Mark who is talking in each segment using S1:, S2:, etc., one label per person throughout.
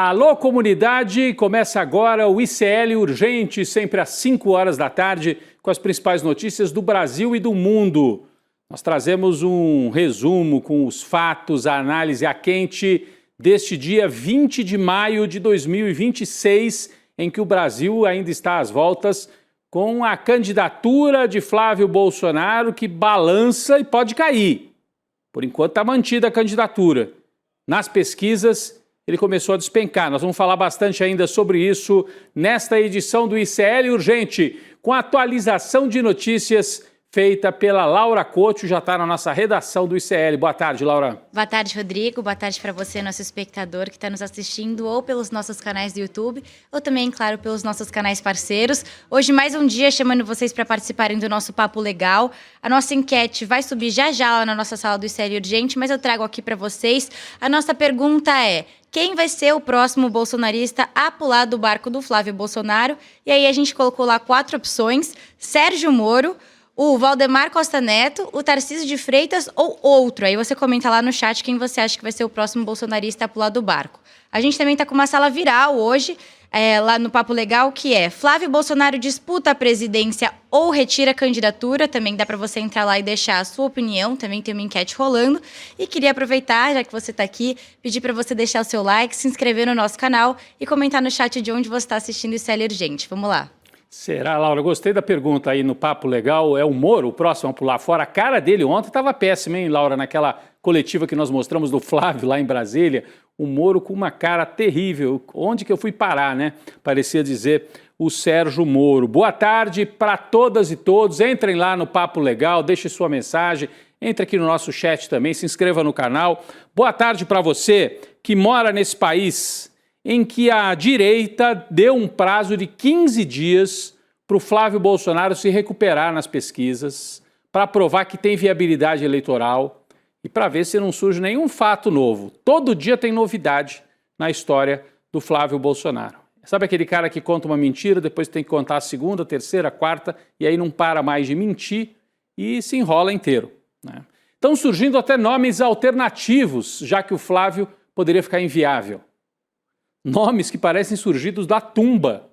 S1: Alô, comunidade! Começa agora o ICL Urgente, sempre às 5 horas da tarde, com as principais notícias do Brasil e do mundo. Nós trazemos um resumo com os fatos, a análise a quente deste dia 20 de maio de 2026, em que o Brasil ainda está às voltas com a candidatura de Flávio Bolsonaro, que balança e pode cair. Por enquanto está mantida a candidatura. Nas pesquisas, ele começou a despencar. Nós vamos falar bastante ainda sobre isso nesta edição do ICL Urgente, com a atualização de notícias feita pela Laura Couto, já está na nossa redação do ICL. Boa tarde, Laura.
S2: Boa tarde, Rodrigo. Boa tarde para você, nosso espectador que está nos assistindo ou pelos nossos canais do YouTube ou também, claro, pelos nossos canais parceiros. Hoje, mais um dia chamando vocês para participarem do nosso Papo Legal. A nossa enquete vai subir já lá na nossa sala do ICL Urgente, mas eu trago aqui para vocês. A nossa pergunta é: quem vai ser o próximo bolsonarista a pular do barco do Flávio Bolsonaro? E aí a gente colocou lá 4 opções: Sérgio Moro, o Valdemar Costa Neto, o Tarcísio de Freitas ou outro. Aí você comenta lá no chat quem você acha que vai ser o próximo bolsonarista a pular do barco. A gente também está com uma sala viral hoje, lá no Papo Legal, que é: Flávio Bolsonaro disputa a presidência ou retira a candidatura? Também dá para você entrar lá e deixar a sua opinião, também tem uma enquete rolando. E queria aproveitar, já que você está aqui, pedir para você deixar o seu like, se inscrever no nosso canal e comentar no chat de onde você está assistindo o ICL Urgente. Vamos lá.
S1: Será, Laura? Gostei da pergunta aí no Papo Legal. É o Moro o próximo a pular fora? A cara dele ontem estava péssima, hein, Laura? Naquela coletiva que nós mostramos do Flávio lá em Brasília. O Moro com uma cara terrível. Onde que eu fui parar, né? Parecia dizer o Sérgio Moro. Boa tarde para todas e todos. Entrem lá no Papo Legal, deixe sua mensagem. Entre aqui no nosso chat também, se inscreva no canal. Boa tarde para você que mora nesse país em que a direita deu um prazo de 15 dias para o Flávio Bolsonaro se recuperar nas pesquisas, para provar que tem viabilidade eleitoral e para ver se não surge nenhum fato novo. Todo dia tem novidade na história do Flávio Bolsonaro. Sabe aquele cara que conta uma mentira, depois tem que contar a segunda, terceira, quarta, e aí não para mais de mentir e se enrola inteiro, né? Estão surgindo até nomes alternativos, já que o Flávio poderia ficar inviável. Nomes que parecem surgidos da tumba.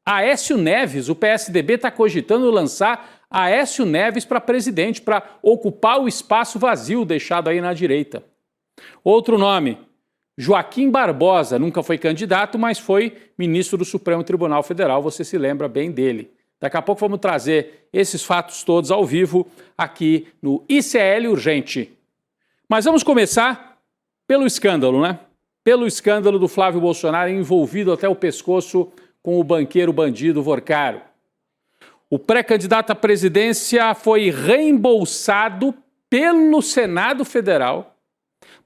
S1: Aécio Neves, o PSDB está cogitando lançar Aécio Neves para presidente, para ocupar o espaço vazio deixado aí na direita. Outro nome, Joaquim Barbosa, nunca foi candidato, mas foi ministro do Supremo Tribunal Federal, você se lembra bem dele. Daqui a pouco vamos trazer esses fatos todos ao vivo aqui no ICL Urgente. Mas vamos começar pelo escândalo, né? Pelo escândalo do Flávio Bolsonaro envolvido até o pescoço com o banqueiro bandido Vorcaro. O pré-candidato à presidência foi reembolsado pelo Senado Federal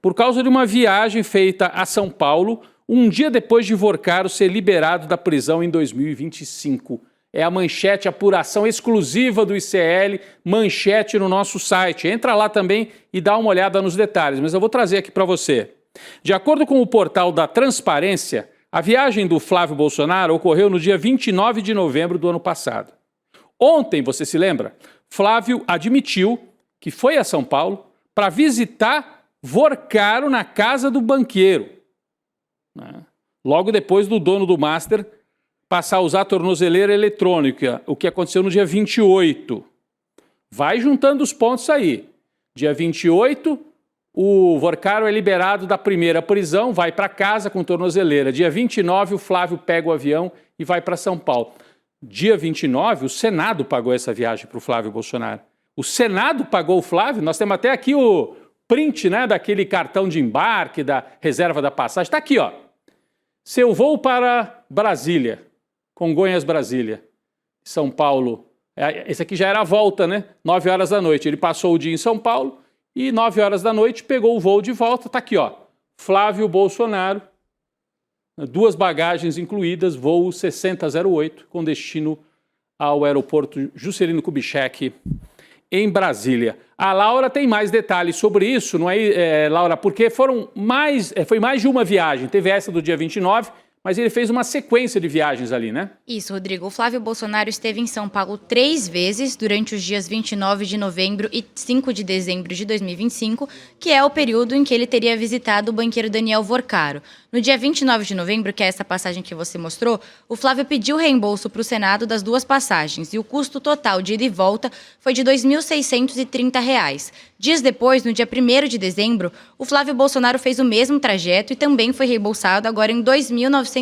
S1: por causa de uma viagem feita a São Paulo um dia depois de Vorcaro ser liberado da prisão em 2025. É a manchete, apuração exclusiva do ICL, manchete no nosso site. Entra lá também e dá uma olhada nos detalhes, mas eu vou trazer aqui para você. De acordo com o portal da Transparência, a viagem do Flávio Bolsonaro ocorreu no dia 29 de novembro do ano passado. Ontem, você se lembra? Flávio admitiu que foi a São Paulo para visitar Vorcaro na casa do banqueiro, né? Logo depois do dono do Master passar a usar a tornozeleira eletrônica, o que aconteceu no dia 28. Vai juntando os pontos aí. Dia 28... o Vorcaro é liberado da primeira prisão, vai para casa com tornozeleira. Dia 29, o Flávio pega o avião e vai para São Paulo. Dia 29, o Senado pagou essa viagem para o Flávio Bolsonaro. O Senado pagou o Flávio, nós temos até aqui o print, né, daquele cartão de embarque, da reserva da passagem. Está aqui, ó. Seu voo para Brasília, Congonhas-Brasília, São Paulo. Esse aqui já era a volta, né? 9 horas da noite. Ele passou o dia em São Paulo e 9 horas da noite pegou o voo de volta. Está aqui, ó. Flávio Bolsonaro, 2 bagagens incluídas, voo 6008, com destino ao aeroporto Juscelino Kubitschek, em Brasília. A Laura tem mais detalhes sobre isso, não é, Laura? Porque foi mais de uma viagem. Teve essa do dia 29, mas ele fez uma sequência de viagens ali, né?
S2: Isso, Rodrigo. O Flávio Bolsonaro esteve em São Paulo 3 vezes durante os dias 29 de novembro e 5 de dezembro de 2025, que é o período em que ele teria visitado o banqueiro Daniel Vorcaro. No dia 29 de novembro, que é essa passagem que você mostrou, o Flávio pediu reembolso para o Senado das 2 passagens e o custo total de ida e volta foi de R$ 2.630. Dias depois, no dia 1º de dezembro, o Flávio Bolsonaro fez o mesmo trajeto e também foi reembolsado agora em R$ 2.920.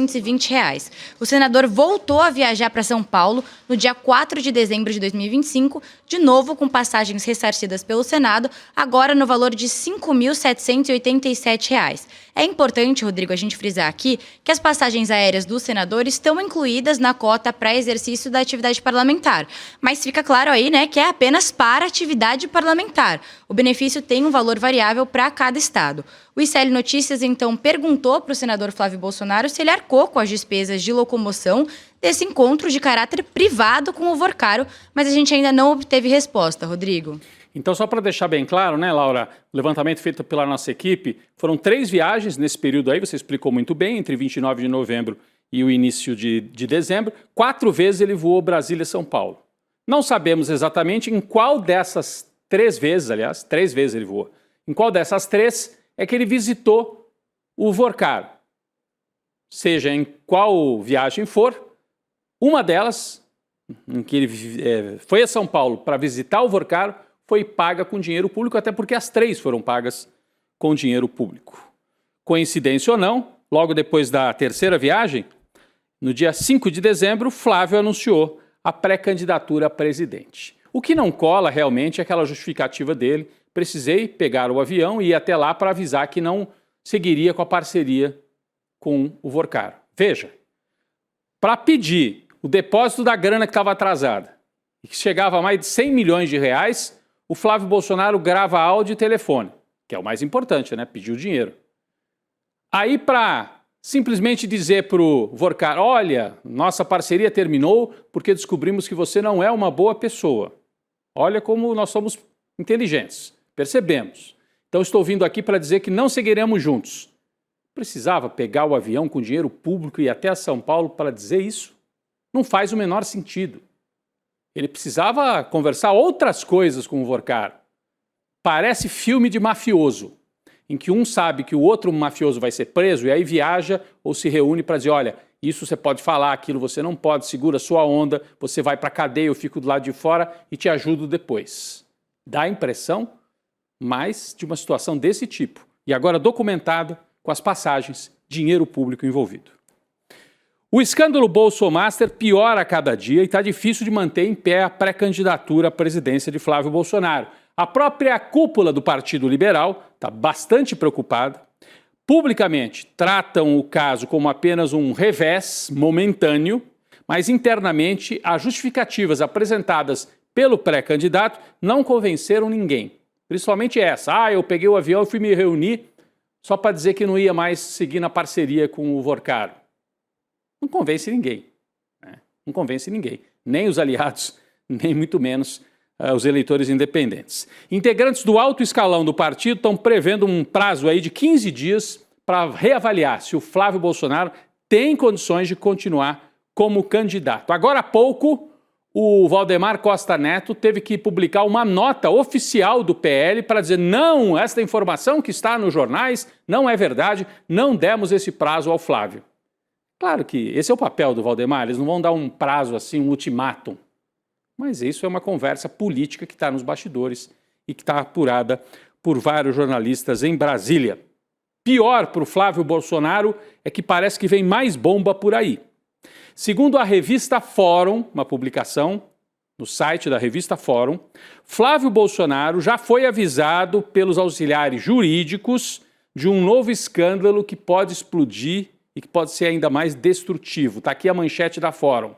S2: O senador voltou a viajar para São Paulo no dia 4 de dezembro de 2025, de novo com passagens ressarcidas pelo Senado, agora no valor de R$ 5.787. É importante, Rodrigo, a gente frisar aqui que as passagens aéreas dos senadores estão incluídas na cota para exercício da atividade parlamentar. Mas fica claro aí, né, que é apenas para atividade parlamentar. O benefício tem um valor variável para cada estado. O ICL Notícias, então, perguntou para o senador Flávio Bolsonaro se ele arcou com as despesas de locomoção desse encontro de caráter privado com o Vorcaro, mas a gente ainda não obteve resposta, Rodrigo.
S1: Então, só para deixar bem claro, né, Laura, o levantamento feito pela nossa equipe, foram 3 viagens nesse período aí, você explicou muito bem, entre 29 de novembro e o início de dezembro. 4 vezes ele voou Brasília-São Paulo. Não sabemos exatamente em qual dessas 3 vezes, aliás, 3 vezes ele voou, em qual dessas 3 é que ele visitou o Vorcaro. Seja em qual viagem for, uma delas, em que ele foi a São Paulo para visitar o Vorcaro, foi paga com dinheiro público, até porque as 3 foram pagas com dinheiro público. Coincidência ou não, logo depois da 3ª viagem, no dia 5 de dezembro, Flávio anunciou a pré-candidatura a presidente. O que não cola realmente é aquela justificativa dele: precisei pegar o avião e ir até lá para avisar que não seguiria com a parceria com o Vorcaro. Veja, para pedir o depósito da grana que estava atrasada, e que chegava a mais de 100 milhões de reais, o Flávio Bolsonaro grava áudio e telefone, que é o mais importante, né? Pedir o dinheiro. Aí, para simplesmente dizer para o Vorcaro: olha, nossa parceria terminou porque descobrimos que você não é uma boa pessoa. Olha como nós somos inteligentes, percebemos. Então, estou vindo aqui para dizer que não seguiremos juntos. Precisava pegar o avião com dinheiro público e ir até São Paulo para dizer isso? Não faz o menor sentido. Ele precisava conversar outras coisas com o Vorcaro. Parece filme de mafioso, em que um sabe que o outro mafioso vai ser preso e aí viaja ou se reúne para dizer: olha, isso você pode falar, aquilo você não pode, segura sua onda, você vai para a cadeia, eu fico do lado de fora e te ajudo depois. Dá a impressão, mais de uma situação desse tipo. E agora documentada com as passagens, dinheiro público envolvido. O escândalo Bolsomaster piora a cada dia e está difícil de manter em pé a pré-candidatura à presidência de Flávio Bolsonaro. A própria cúpula do Partido Liberal está bastante preocupada. Publicamente, tratam o caso como apenas um revés momentâneo, mas internamente as justificativas apresentadas pelo pré-candidato não convenceram ninguém. Principalmente essa: eu peguei o avião e fui me reunir só para dizer que não ia mais seguir na parceria com o Vorcaro. Não convence ninguém, né? Não convence ninguém, nem os aliados, nem muito menos os eleitores independentes. Integrantes do alto escalão do partido estão prevendo um prazo aí de 15 dias para reavaliar se o Flávio Bolsonaro tem condições de continuar como candidato. Agora há pouco, o Valdemar Costa Neto teve que publicar uma nota oficial do PL para dizer: não, esta informação que está nos jornais não é verdade, não demos esse prazo ao Flávio. Claro que esse é o papel do Valdemar, eles não vão dar um prazo assim, um ultimátum. Mas isso é uma conversa política que está nos bastidores e que está apurada por vários jornalistas em Brasília. Pior para o Flávio Bolsonaro é que parece que vem mais bomba por aí. Segundo a revista Fórum, uma publicação no site da revista Fórum, Flávio Bolsonaro já foi avisado pelos auxiliares jurídicos de um novo escândalo que pode explodir e que pode ser ainda mais destrutivo. Está aqui a manchete da Fórum.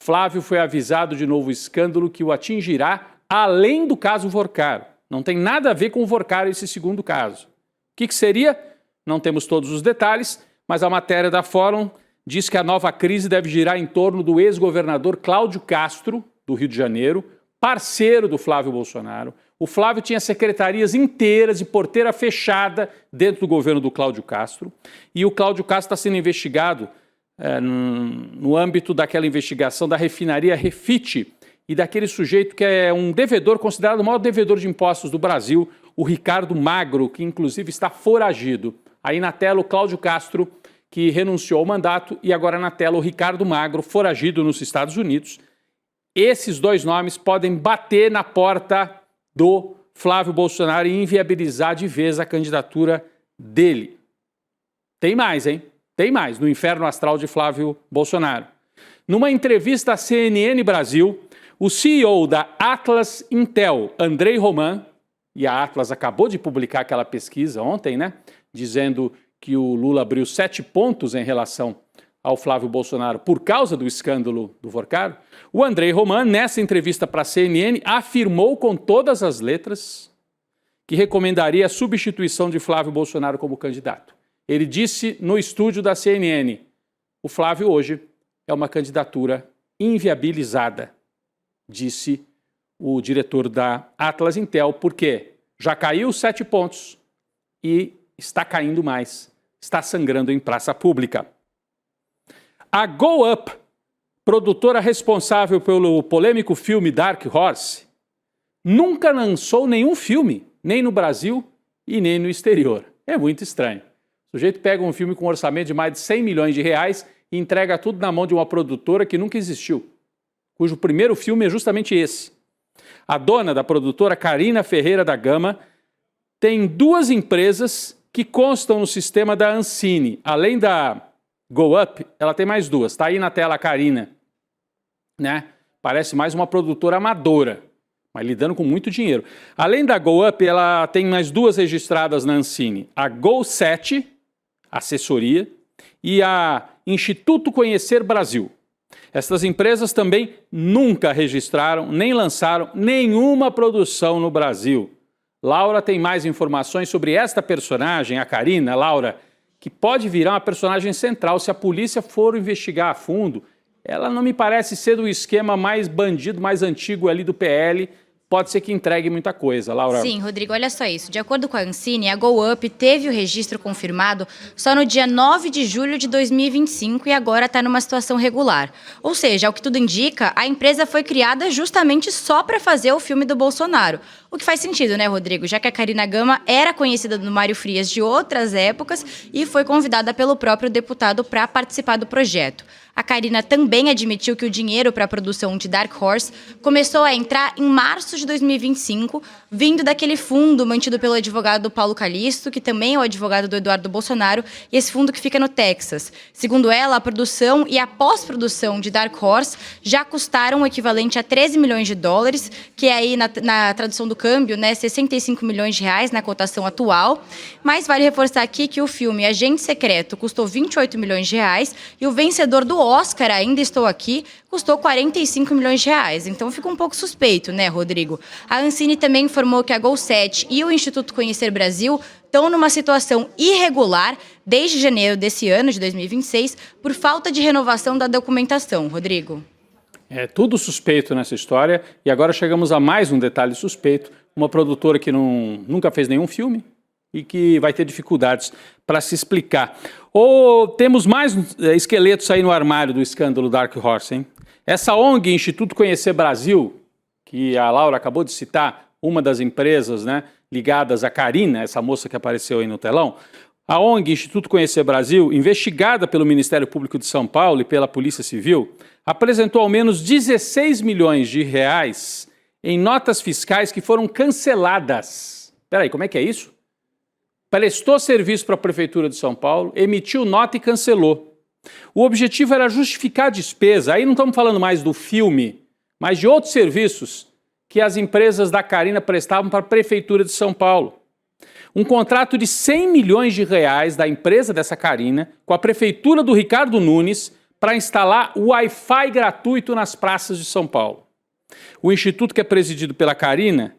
S1: Flávio foi avisado de novo escândalo que o atingirá além do caso Vorcaro. Não tem nada a ver com o Vorcaro esse segundo caso. O que seria? Não temos todos os detalhes, mas a matéria da Fórum diz que a nova crise deve girar em torno do ex-governador Cláudio Castro, do Rio de Janeiro, parceiro do Flávio Bolsonaro, O Flávio tinha secretarias inteiras de porteira fechada dentro do governo do Cláudio Castro. E o Cláudio Castro está sendo investigado no âmbito daquela investigação da refinaria Refit e daquele sujeito que é um devedor, considerado o maior devedor de impostos do Brasil, o Ricardo Magro, que inclusive está foragido. Aí na tela o Cláudio Castro, que renunciou ao mandato, e agora na tela o Ricardo Magro, foragido nos Estados Unidos. Esses dois nomes podem bater na porta do Flávio Bolsonaro e inviabilizar de vez a candidatura dele. Tem mais, hein? Tem mais, no inferno astral de Flávio Bolsonaro. Numa entrevista à CNN Brasil, o CEO da Atlas Intel, Andrei Roman, e a Atlas acabou de publicar aquela pesquisa ontem, né? Dizendo que o Lula abriu 7 pontos em relação ao Flávio Bolsonaro por causa do escândalo do Vorcaro. O Andrei Roman, nessa entrevista para a CNN, afirmou com todas as letras que recomendaria a substituição de Flávio Bolsonaro como candidato. Ele disse no estúdio da CNN, o Flávio hoje é uma candidatura inviabilizada, disse o diretor da Atlas Intel, porque já caiu 7 pontos e está caindo mais, está sangrando em praça pública. A Go Up, produtora responsável pelo polêmico filme Dark Horse, nunca lançou nenhum filme, nem no Brasil e nem no exterior. É muito estranho. O sujeito pega um filme com um orçamento de mais de 100 milhões de reais e entrega tudo na mão de uma produtora que nunca existiu, cujo primeiro filme é justamente esse. A dona da produtora, Carina Ferreira da Gama, tem 2 empresas que constam no sistema da Ancine. Além da Go Up, ela tem mais 2. Está aí na tela a Carina, né? Parece mais uma produtora amadora, mas lidando com muito dinheiro. Além da Go Up, ela tem mais 2 registradas na Ancine. A Go7, assessoria, e a Instituto Conhecer Brasil. Estas empresas também nunca registraram nem lançaram nenhuma produção no Brasil. Laura tem mais informações sobre esta personagem, a Carina, Laura, que pode virar uma personagem central se a polícia for investigar a fundo. Ela não me parece ser do esquema mais bandido, mais antigo ali do PL. Pode ser que entregue muita coisa, Laura.
S2: Sim, Rodrigo, olha só isso. De acordo com a Ancine, a Go Up teve o registro confirmado só no dia 9 de julho de 2025 e agora está numa situação regular. Ou seja, ao que tudo indica, a empresa foi criada justamente só para fazer o filme do Bolsonaro. O que faz sentido, né, Rodrigo? Já que a Carina Gama era conhecida do Mário Frias de outras épocas e foi convidada pelo próprio deputado para participar do projeto. A Carina também admitiu que o dinheiro para a produção de Dark Horse começou a entrar em março de 2025, vindo daquele fundo mantido pelo advogado Paulo Calixto, que também é o advogado do Eduardo Bolsonaro, e esse fundo que fica no Texas. Segundo ela, a produção e a pós-produção de Dark Horse já custaram o equivalente a 13 milhões de dólares, que é aí na tradução do câmbio, né, 65 milhões de reais na cotação atual. Mas vale reforçar aqui que o filme Agente Secreto custou 28 milhões de reais e o vencedor do Oscar, Ainda Estou Aqui, custou 45 milhões de reais. Então fica um pouco suspeito, né, Rodrigo? A Ancine também informou que a Go7 e o Instituto Conhecer Brasil estão numa situação irregular desde janeiro desse ano, de 2026, por falta de renovação da documentação. Rodrigo.
S1: É tudo suspeito nessa história e agora chegamos a mais um detalhe suspeito. Uma produtora que nunca fez nenhum filme e que vai ter dificuldades para se explicar. Temos mais esqueletos aí no armário do escândalo Dark Horse, hein? Essa ONG, Instituto Conhecer Brasil, que a Laura acabou de citar, uma das empresas, né, ligadas a Carina, essa moça que apareceu aí no telão, a ONG, Instituto Conhecer Brasil, investigada pelo Ministério Público de São Paulo e pela Polícia Civil, apresentou ao menos 16 milhões de reais em notas fiscais que foram canceladas. Espera aí, como é que é isso? Prestou serviço para a Prefeitura de São Paulo, emitiu nota e cancelou. O objetivo era justificar a despesa. Aí não estamos falando mais do filme, mas de outros serviços que as empresas da Carina prestavam para a Prefeitura de São Paulo. Um contrato de 100 milhões de reais da empresa dessa Carina com a Prefeitura do Ricardo Nunes para instalar Wi-Fi gratuito nas praças de São Paulo. O instituto, que é presidido pela Carina,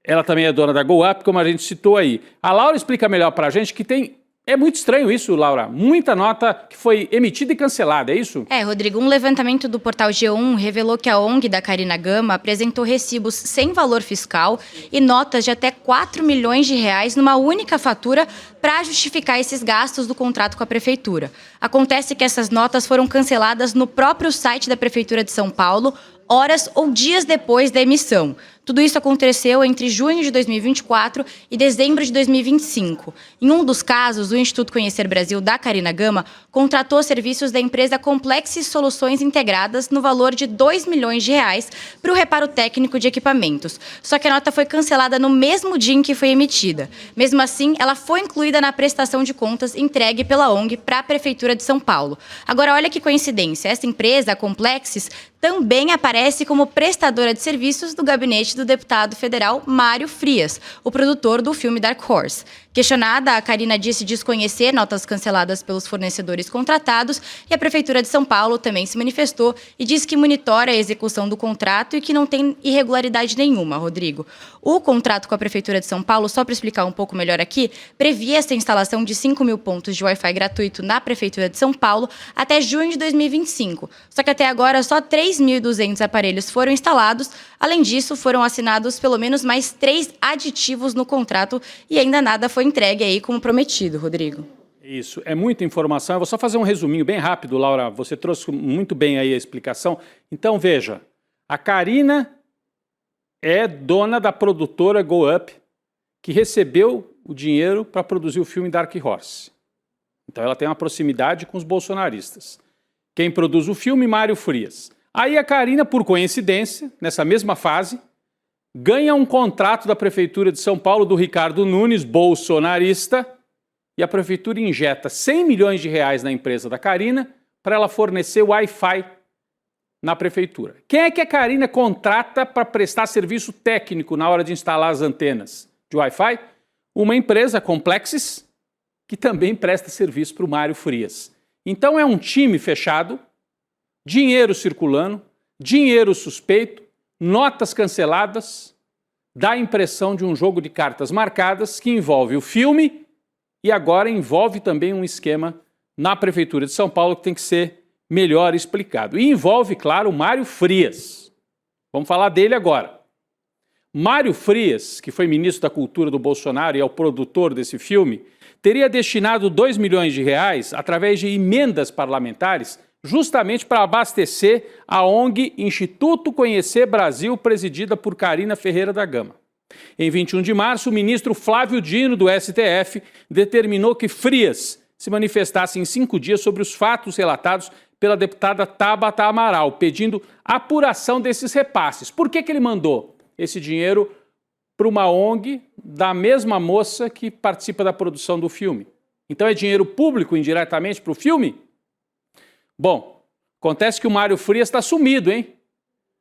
S1: ela também é dona da Go Up, como a gente citou aí. A Laura explica melhor para a gente que tem É muito estranho isso, Laura. Muita nota que foi emitida e cancelada, é isso?
S2: Rodrigo, um levantamento do portal G1 revelou que a ONG da Karina Gama apresentou recibos sem valor fiscal e notas de até 4 milhões de reais numa única fatura para justificar esses gastos do contrato com a prefeitura. Acontece que essas notas foram canceladas no próprio site da Prefeitura de São Paulo, horas ou dias depois da emissão. Tudo isso aconteceu entre junho de 2024 e dezembro de 2025. Em um dos casos, o Instituto Conhecer Brasil da Karina Gama contratou serviços da empresa Complexes Soluções Integradas no valor de 2 milhões de reais para o reparo técnico de equipamentos. Só que a nota foi cancelada no mesmo dia em que foi emitida. Mesmo assim, ela foi incluída na prestação de contas entregue pela ONG para a Prefeitura de São Paulo. Agora, olha que coincidência. Essa empresa, a Complexes, também aparece como prestadora de serviços do gabinete do deputado federal Mário Frias, o produtor do filme Dark Horse. Questionada, a Karina disse desconhecer notas canceladas pelos fornecedores contratados e a Prefeitura de São Paulo também se manifestou e disse que monitora a execução do contrato e que não tem irregularidade nenhuma, Rodrigo. O contrato com a Prefeitura de São Paulo, só para explicar um pouco melhor aqui, previa essa instalação de 5 mil pontos de Wi-Fi gratuito na Prefeitura de São Paulo até junho de 2025. Só que até agora só 3.200 aparelhos foram instalados. Além disso, foram assinados pelo menos mais 3 aditivos no contrato e ainda nada foi entregue aí como prometido, Rodrigo.
S1: Isso, é muita informação. Eu vou só fazer um resuminho bem rápido, Laura. Você trouxe muito bem aí a explicação. Então, veja, a Karina é dona da produtora Go Up, que recebeu o dinheiro para produzir o filme Dark Horse. Então, ela tem uma proximidade com os bolsonaristas. Quem produz o filme, Mário Frias. Aí a Karina, por coincidência, nessa mesma fase, ganha um contrato da Prefeitura de São Paulo do Ricardo Nunes, bolsonarista, e a Prefeitura injeta 100 milhões de reais na empresa da Karina para ela fornecer Wi-Fi na Prefeitura. Quem é que a Karina contrata para prestar serviço técnico na hora de instalar as antenas de Wi-Fi? Uma empresa, Complexes, que também presta serviço para o Mário Frias. Então é um time fechado, dinheiro circulando, dinheiro suspeito, notas canceladas, dá a impressão de um jogo de cartas marcadas que envolve o filme e agora envolve também um esquema na Prefeitura de São Paulo que tem que ser melhor explicado. E envolve, claro, o Mário Frias. Vamos falar dele agora. Mário Frias, que foi ministro da Cultura do Bolsonaro e é o produtor desse filme, teria destinado 2 milhões de reais através de emendas parlamentares justamente para abastecer a ONG Instituto Conhecer Brasil, presidida por Karina Ferreira da Gama. Em 21 de março, o ministro Flávio Dino, do STF, determinou que Frias se manifestasse em 5 dias sobre os fatos relatados pela deputada Tabata Amaral, pedindo apuração desses repasses. Por que ele mandou esse dinheiro para uma ONG da mesma moça que participa da produção do filme? Então é dinheiro público indiretamente para o filme? Bom, acontece que o Mário Frias está sumido, hein?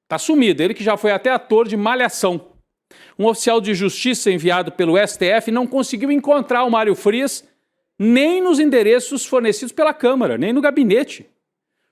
S1: Está sumido, ele que já foi até ator de Malhação. Um oficial de justiça enviado pelo STF não conseguiu encontrar o Mário Frias nem nos endereços fornecidos pela Câmara, nem no gabinete.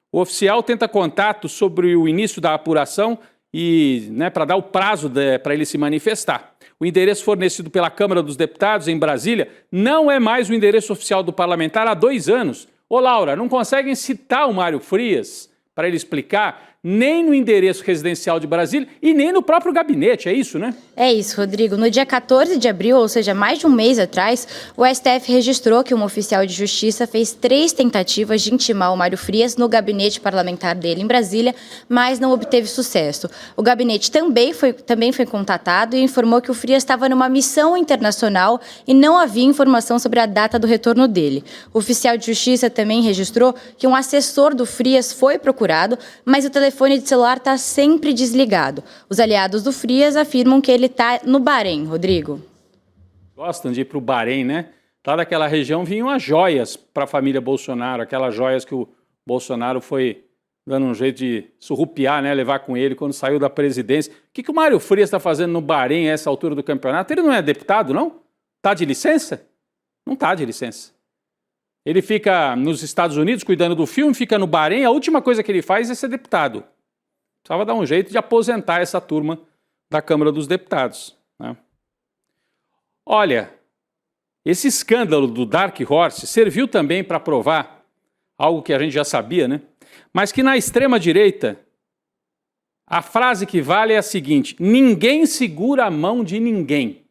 S1: O oficial tenta contato sobre o início da apuração e, para dar o prazo para ele se manifestar. O endereço fornecido pela Câmara dos Deputados em Brasília não é mais o endereço oficial do parlamentar há 2 anos. Ô Laura, não conseguem citar o Mário Frias para ele explicar nem no endereço residencial de Brasília e nem no próprio gabinete, é isso, né?
S2: É isso, Rodrigo. No dia 14 de abril, ou seja, mais de um mês atrás, o STF registrou que um oficial de justiça fez 3 tentativas de intimar o Mário Frias no gabinete parlamentar dele em Brasília, mas não obteve sucesso. O gabinete também foi contatado e informou que o Frias estava numa missão internacional e não havia informação sobre a data do retorno dele. O oficial de justiça também registrou que um assessor do Frias foi procurado, mas o telefone de celular está sempre desligado. Os aliados do Frias afirmam que ele está no Bahrein, Rodrigo.
S1: Gostam de ir para o Bahrein, né? Lá daquela região vinham as joias para a família Bolsonaro, aquelas joias que o Bolsonaro foi dando um jeito de surrupiar, né? Levar com ele quando saiu da presidência. O que o Mário Frias está fazendo no Bahrein a essa altura do campeonato? Ele não é deputado, não? Está de licença? Não está de licença. Ele fica nos Estados Unidos cuidando do filme, fica no Bahrein, a última coisa que ele faz é ser deputado. Precisava dar um jeito de aposentar essa turma da Câmara dos Deputados, né? Olha, esse escândalo do Dark Horse serviu também para provar algo que a gente já sabia, né? Mas que na extrema-direita, a frase que vale é a seguinte: ninguém segura a mão de ninguém.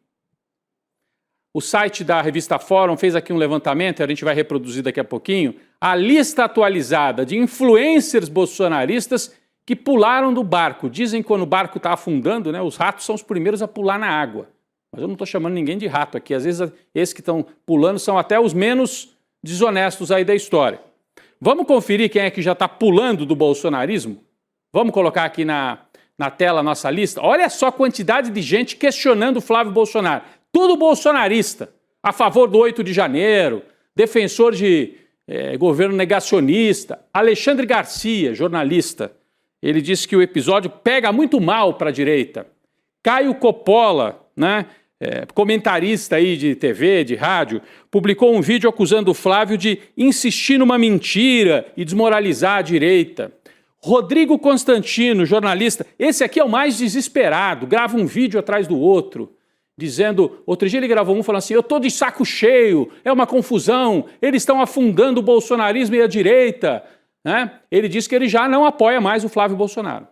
S1: O site da revista Fórum fez aqui um levantamento, a gente vai reproduzir daqui a pouquinho, a lista atualizada de influencers bolsonaristas que pularam do barco. Dizem que quando o barco está afundando, né, os ratos são os primeiros a pular na água. Mas eu não estou chamando ninguém de rato aqui. Às vezes esses que estão pulando são até os menos desonestos aí da história. Vamos conferir quem é que já está pulando do bolsonarismo? Vamos colocar aqui na tela a nossa lista? Olha só a quantidade de gente questionando o Flávio Bolsonaro. Tudo bolsonarista, a favor do 8 de janeiro, defensor de governo negacionista. Alexandre Garcia, jornalista, ele disse que o episódio pega muito mal para a direita. Caio Coppola, né, comentarista aí de TV, de rádio, publicou um vídeo acusando o Flávio de insistir numa mentira e desmoralizar a direita. Rodrigo Constantino, jornalista, esse aqui é o mais desesperado, grava um vídeo atrás do outro, dizendo, outro dia ele gravou um falando assim, eu estou de saco cheio, é uma confusão, eles estão afundando o bolsonarismo e a direita. Né? Ele disse que ele já não apoia mais o Flávio Bolsonaro.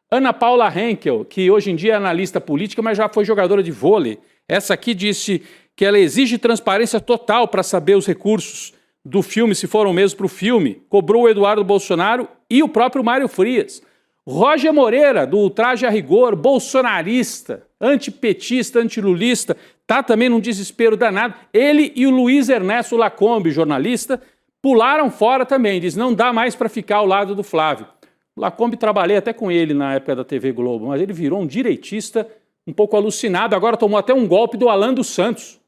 S1: Ana Paula Henkel, que hoje em dia é analista política, mas já foi jogadora de vôlei, essa aqui disse que ela exige transparência total para saber os recursos do filme, se foram mesmo para o filme, cobrou o Eduardo Bolsonaro e o próprio Mário Frias. Roger Moreira, do Ultraje a Rigor, bolsonarista, antipetista, antilulista, está também num desespero danado. Ele e o Luiz Ernesto Lacombe, jornalista, pularam fora também, diz não dá mais para ficar ao lado do Flávio. O Lacombe, trabalhei até com ele na época da TV Globo, mas ele virou um direitista um pouco alucinado, agora tomou até um golpe do Alan dos Santos.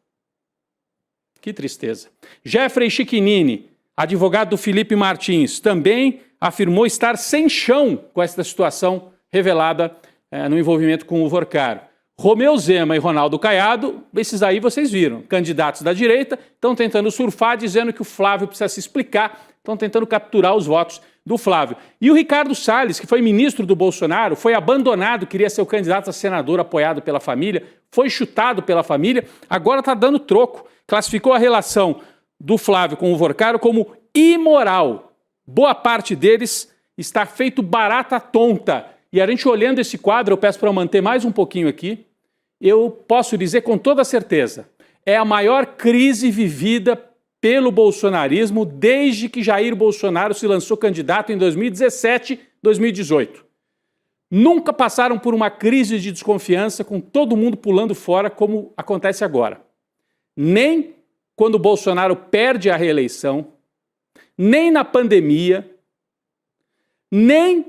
S1: Que tristeza. Jeffrey Chiquinini, advogado do Felipe Martins, também afirmou estar sem chão com essa situação revelada no envolvimento com o Vorcaro. Romeu Zema e Ronaldo Caiado, esses aí vocês viram, candidatos da direita, estão tentando surfar, dizendo que o Flávio precisa se explicar, estão tentando capturar os votos do Flávio. E o Ricardo Salles, que foi ministro do Bolsonaro, foi abandonado, queria ser o candidato a senador apoiado pela família, foi chutado pela família, agora está dando troco. Classificou a relação do Flávio com o Vorcaro como imoral. Boa parte deles está feito barata tonta. E a gente olhando esse quadro, eu peço para manter mais um pouquinho aqui, eu posso dizer com toda certeza, é a maior crise vivida pelo bolsonarismo desde que Jair Bolsonaro se lançou candidato em 2017, 2018. Nunca passaram por uma crise de desconfiança com todo mundo pulando fora como acontece agora. Nem quando o Bolsonaro perde a reeleição, nem na pandemia, nem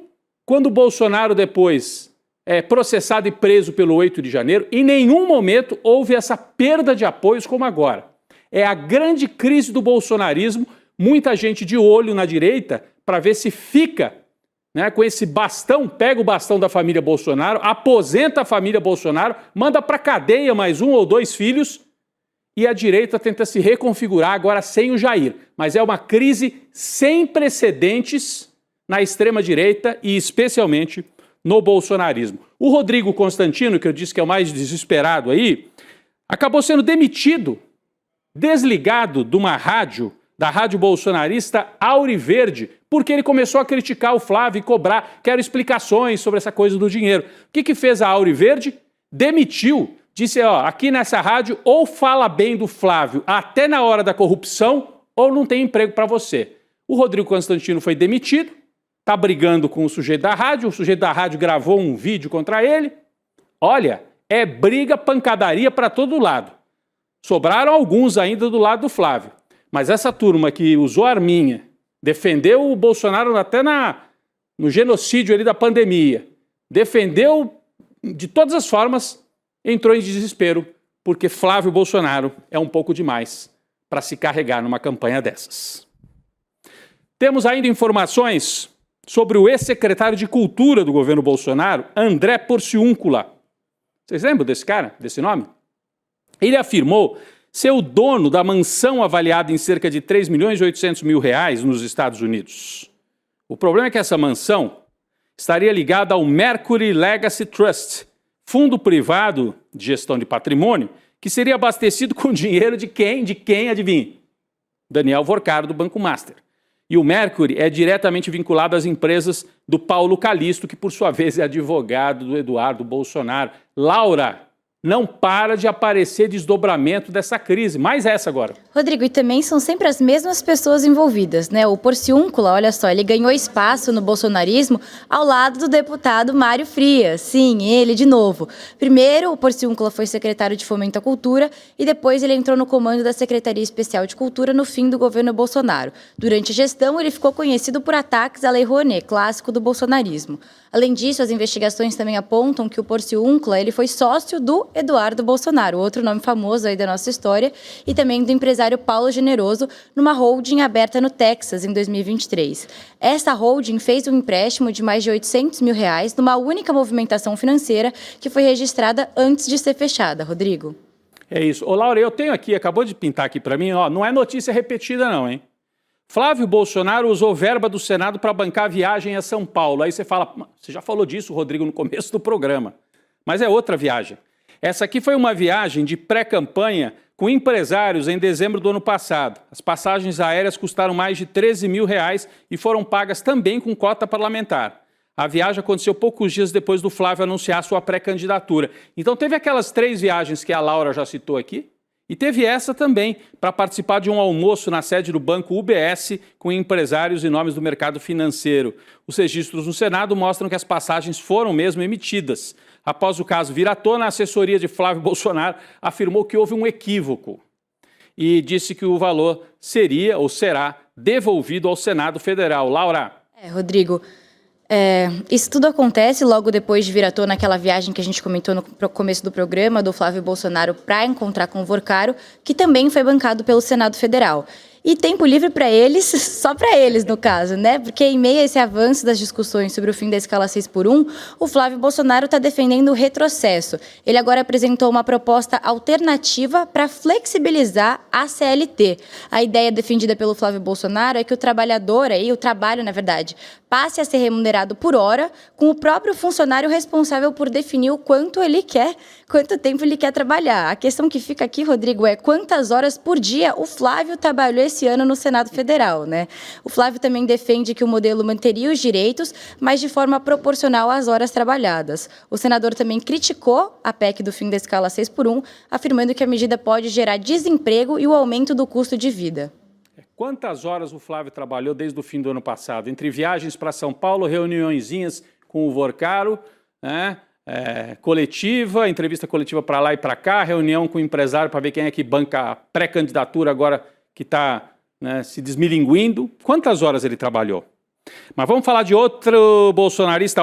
S1: quando o Bolsonaro depois é processado e preso pelo 8 de janeiro, em nenhum momento houve essa perda de apoios como agora. É a grande crise do bolsonarismo, muita gente de olho na direita para ver se fica, né, com esse bastão, pega o bastão da família Bolsonaro, aposenta a família Bolsonaro, manda para cadeia mais um ou dois filhos e a direita tenta se reconfigurar agora sem o Jair. Mas é uma crise sem precedentes na extrema-direita e especialmente no bolsonarismo. O Rodrigo Constantino, que eu disse que é o mais desesperado aí, acabou sendo demitido, desligado de uma rádio, da rádio bolsonarista Auriverde, porque ele começou a criticar o Flávio e cobrar, quero explicações sobre essa coisa do dinheiro. O que fez a Auriverde? Demitiu, disse, ó, aqui nessa rádio ou fala bem do Flávio até na hora da corrupção ou não tem emprego para você. O Rodrigo Constantino foi demitido, está brigando com o sujeito da rádio, o sujeito da rádio gravou um vídeo contra ele. Olha, é briga, pancadaria para todo lado. Sobraram alguns ainda do lado do Flávio. Mas essa turma que usou a arminha, defendeu o Bolsonaro até no genocídio ali da pandemia, defendeu de todas as formas, entrou em desespero, porque Flávio Bolsonaro é um pouco demais para se carregar numa campanha dessas. Temos ainda informações sobre o ex-secretário de Cultura do governo Bolsonaro, André Porciúncula. Vocês lembram desse cara, desse nome? Ele afirmou ser o dono da mansão avaliada em cerca de 3 milhões e 800 mil reais nos Estados Unidos. O problema é que essa mansão estaria ligada ao Mercury Legacy Trust, fundo privado de gestão de patrimônio, que seria abastecido com dinheiro de quem? De quem, adivinhe? Daniel Vorcaro, do Banco Master. E o Mercury é diretamente vinculado às empresas do Paulo Calixto, que por sua vez é advogado do Eduardo Bolsonaro. Laura, não para de aparecer desdobramento dessa crise. Mais essa agora.
S2: Rodrigo, e também são sempre as mesmas pessoas envolvidas, né? O Porciúncula, olha só, ele ganhou espaço no bolsonarismo ao lado do deputado Mário Frias. Sim, ele de novo. Primeiro, o Porciúncula foi secretário de Fomento à Cultura e depois ele entrou no comando da Secretaria Especial de Cultura no fim do governo Bolsonaro. Durante a gestão, ele ficou conhecido por ataques à Lei Rouanet, clássico do bolsonarismo. Além disso, as investigações também apontam que o Porciúncula, ele foi sócio do Eduardo Bolsonaro, outro nome famoso aí da nossa história, e também do empresário Paulo Generoso, numa holding aberta no Texas em 2023. Essa holding fez um empréstimo de mais de R$800 mil numa única movimentação financeira que foi registrada antes de ser fechada. Rodrigo.
S1: É isso. Ô, Laura, eu tenho aqui, acabou de pintar aqui para mim, ó, não é notícia repetida não, hein? Flávio Bolsonaro usou verba do Senado para bancar a viagem a São Paulo. Aí você fala, você já falou disso, Rodrigo, no começo do programa. Mas é outra viagem. Essa aqui foi uma viagem de pré-campanha com empresários em dezembro do ano passado. As passagens aéreas custaram mais de R$13 mil e foram pagas também com cota parlamentar. A viagem aconteceu poucos dias depois do Flávio anunciar sua pré-candidatura. Então teve aquelas 3 viagens que a Laura já citou aqui, e teve essa também, para participar de um almoço na sede do Banco UBS com empresários e nomes do mercado financeiro. Os registros no Senado mostram que as passagens foram mesmo emitidas. Após o caso vir à tona, a assessoria de Flávio Bolsonaro afirmou que houve um equívoco e disse que o valor seria ou será devolvido ao Senado Federal. Laura.
S2: Rodrigo, isso tudo acontece logo depois de vir à tona aquela viagem que a gente comentou no começo do programa do Flávio Bolsonaro para encontrar com o Vorcaro, que também foi bancado pelo Senado Federal. E tempo livre para eles, só para eles no caso, né? Porque em meio a esse avanço das discussões sobre o fim da escala 6x1, o Flávio Bolsonaro está defendendo o retrocesso. Ele agora apresentou uma proposta alternativa para flexibilizar a CLT. A ideia defendida pelo Flávio Bolsonaro é que o trabalhador, o trabalho, na verdade, passe a ser remunerado por hora, com o próprio funcionário responsável por definir o quanto ele quer, quanto tempo ele quer trabalhar. A questão que fica aqui, Rodrigo, é quantas horas por dia o Flávio trabalhou esse ano no Senado Federal, né? O Flávio também defende que o modelo manteria os direitos, mas de forma proporcional às horas trabalhadas. O senador também criticou a PEC do fim da escala 6x1, afirmando que a medida pode gerar desemprego e o aumento do custo de vida.
S1: Quantas horas o Flávio trabalhou desde o fim do ano passado? Entre viagens para São Paulo, reuniõezinhas com o Vorcaro, né? Coletiva, entrevista coletiva para lá e para cá, reunião com o empresário para ver quem é que banca a pré-candidatura agora que está, né, se desmilinguindo. Quantas horas ele trabalhou? Mas vamos falar de outro bolsonarista,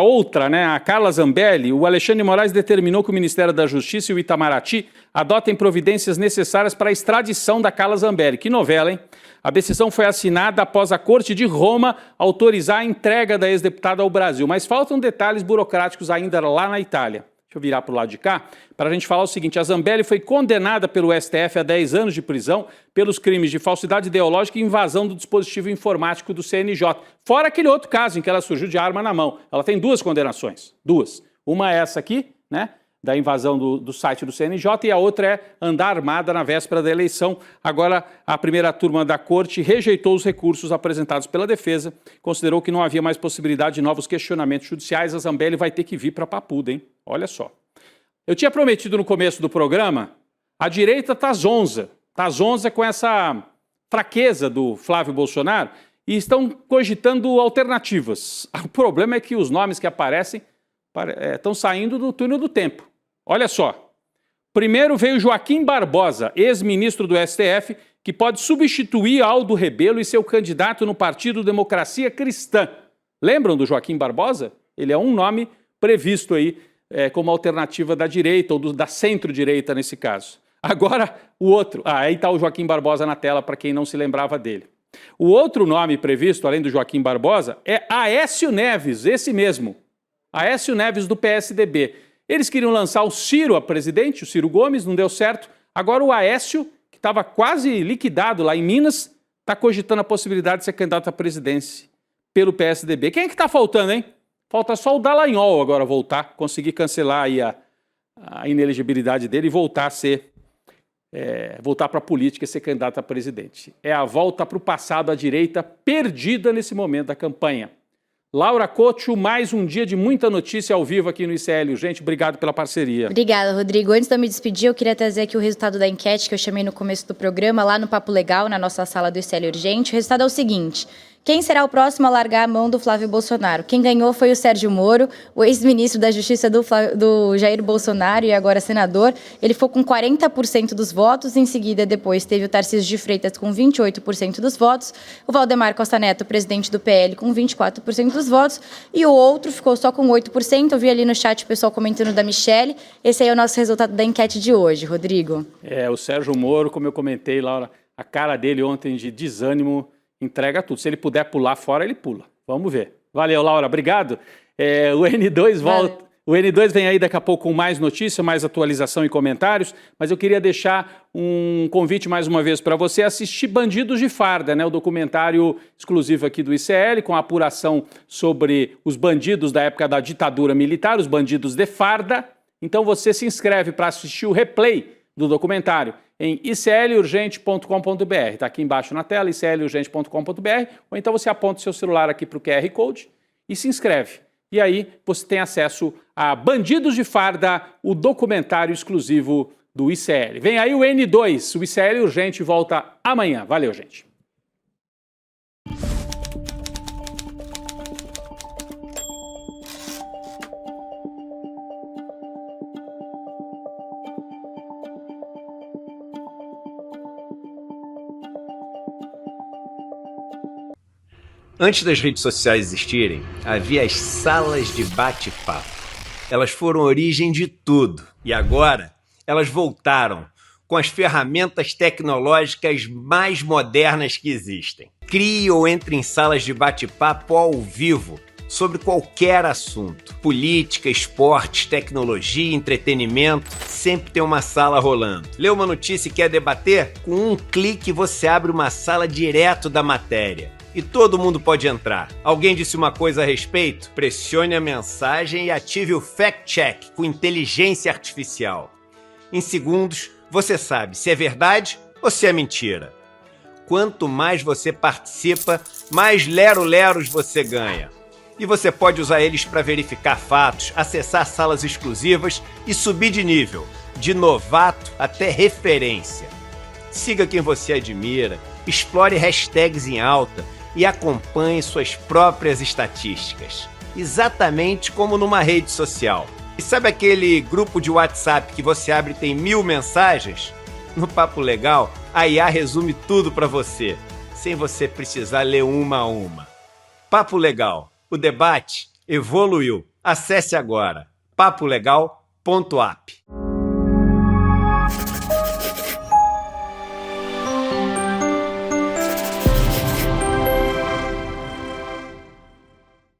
S1: né? A Carla Zambelli. O Alexandre de Moraes determinou que o Ministério da Justiça e o Itamaraty adotem providências necessárias para a extradição da Carla Zambelli. Que novela, hein? A decisão foi assinada após a Corte de Roma autorizar a entrega da ex-deputada ao Brasil. Mas faltam detalhes burocráticos ainda lá na Itália. Deixa eu virar para o lado de cá, para a gente falar o seguinte. A Zambelli foi condenada pelo STF a 10 anos de prisão pelos crimes de falsidade ideológica e invasão do dispositivo informático do CNJ. Fora aquele outro caso em que ela surgiu de arma na mão. Ela tem 2 condenações. 2. Uma é essa aqui, né? Da invasão do site do CNJ, e a outra é andar armada na véspera da eleição. Agora, a primeira turma da corte rejeitou os recursos apresentados pela defesa, considerou que não havia mais possibilidade de novos questionamentos judiciais. A Zambelli vai ter que vir para Papuda, hein? Olha só. Eu tinha prometido no começo do programa, a direita está zonza. Está zonza com essa fraqueza do Flávio Bolsonaro e estão cogitando alternativas. O problema é que os nomes que aparecem estão saindo do túnel do tempo. Olha só, primeiro veio Joaquim Barbosa, ex-ministro do STF, que pode substituir Aldo Rebelo e ser o candidato no Partido Democracia Cristã. Lembram do Joaquim Barbosa? Ele é um nome previsto aí como alternativa da direita, ou da centro-direita nesse caso. Agora, o outro. Aí está o Joaquim Barbosa na tela, para quem não se lembrava dele. O outro nome previsto, além do Joaquim Barbosa, é Aécio Neves, esse mesmo. Aécio Neves, do PSDB. Eles queriam lançar o Ciro a presidente, o Ciro Gomes, não deu certo. Agora o Aécio, que estava quase liquidado lá em Minas, está cogitando a possibilidade de ser candidato à presidência pelo PSDB. Quem é que está faltando, hein? Falta só o Dallagnol agora voltar, conseguir cancelar aí a inelegibilidade dele e voltar a ser voltar para a política e ser candidato a presidente. É a volta para o passado à direita, perdida nesse momento da campanha. Laura Couto, mais um dia de muita notícia ao vivo aqui no ICL. Gente, obrigado pela parceria.
S2: Obrigada, Rodrigo. Antes de eu me despedir, eu queria trazer aqui o resultado da enquete que eu chamei no começo do programa, lá no Papo Legal, na nossa sala do ICL Urgente. O resultado é o seguinte: quem será o próximo a largar a mão do Flávio Bolsonaro? Quem ganhou foi o Sérgio Moro, o ex-ministro da Justiça do Jair Bolsonaro e agora senador. Ele ficou com 40% dos votos. Em seguida, depois, teve o Tarcísio de Freitas com 28% dos votos. O Valdemar Costa Neto, presidente do PL, com 24% dos votos. E o outro ficou só com 8%. Eu vi ali no chat o pessoal comentando da Michelle. Esse aí é o nosso resultado da enquete de hoje, Rodrigo.
S1: O Sérgio Moro, como eu comentei, Laura, a cara dele ontem de desânimo entrega tudo. Se ele puder pular fora, ele pula. Vamos ver. Valeu, Laura. Obrigado. O N2 volta. Valeu. O N2 vem aí daqui a pouco com mais notícia, mais atualização e comentários, mas eu queria deixar um convite mais uma vez para você assistir Bandidos de Farda, né? O documentário exclusivo aqui do ICL, com a apuração sobre os bandidos da época da ditadura militar, os bandidos de farda. Então você se inscreve para assistir o replay do documentário em iclurgente.com.br. Está aqui embaixo na tela, iclurgente.com.br, ou então você aponta o seu celular aqui para o QR Code e se inscreve. E aí você tem acesso a Bandidos de Farda, o documentário exclusivo do ICL. Vem aí o N2, o ICL Urgente volta amanhã. Valeu, gente.
S3: Antes das redes sociais existirem, havia as salas de bate-papo. Elas foram a origem de tudo. E agora, elas voltaram com as ferramentas tecnológicas mais modernas que existem. Crie ou entre em salas de bate-papo ao vivo sobre qualquer assunto. Política, esportes, tecnologia, entretenimento, sempre tem uma sala rolando. Leu uma notícia e quer debater? Com um clique você abre uma sala direto da matéria. E todo mundo pode entrar. Alguém disse uma coisa a respeito? Pressione a mensagem e ative o fact-check com inteligência artificial. Em segundos, você sabe se é verdade ou se é mentira. Quanto mais você participa, mais lero-leros você ganha. E você pode usar eles para verificar fatos, acessar salas exclusivas e subir de nível, de novato até referência. Siga quem você admira, explore hashtags em alta e acompanhe suas próprias estatísticas. Exatamente como numa rede social. E sabe aquele grupo de WhatsApp que você abre e tem 1000 mensagens? No Papo Legal, a IA resume tudo para você, sem você precisar ler uma a uma. Papo Legal, o debate evoluiu. Acesse agora papolegal.app.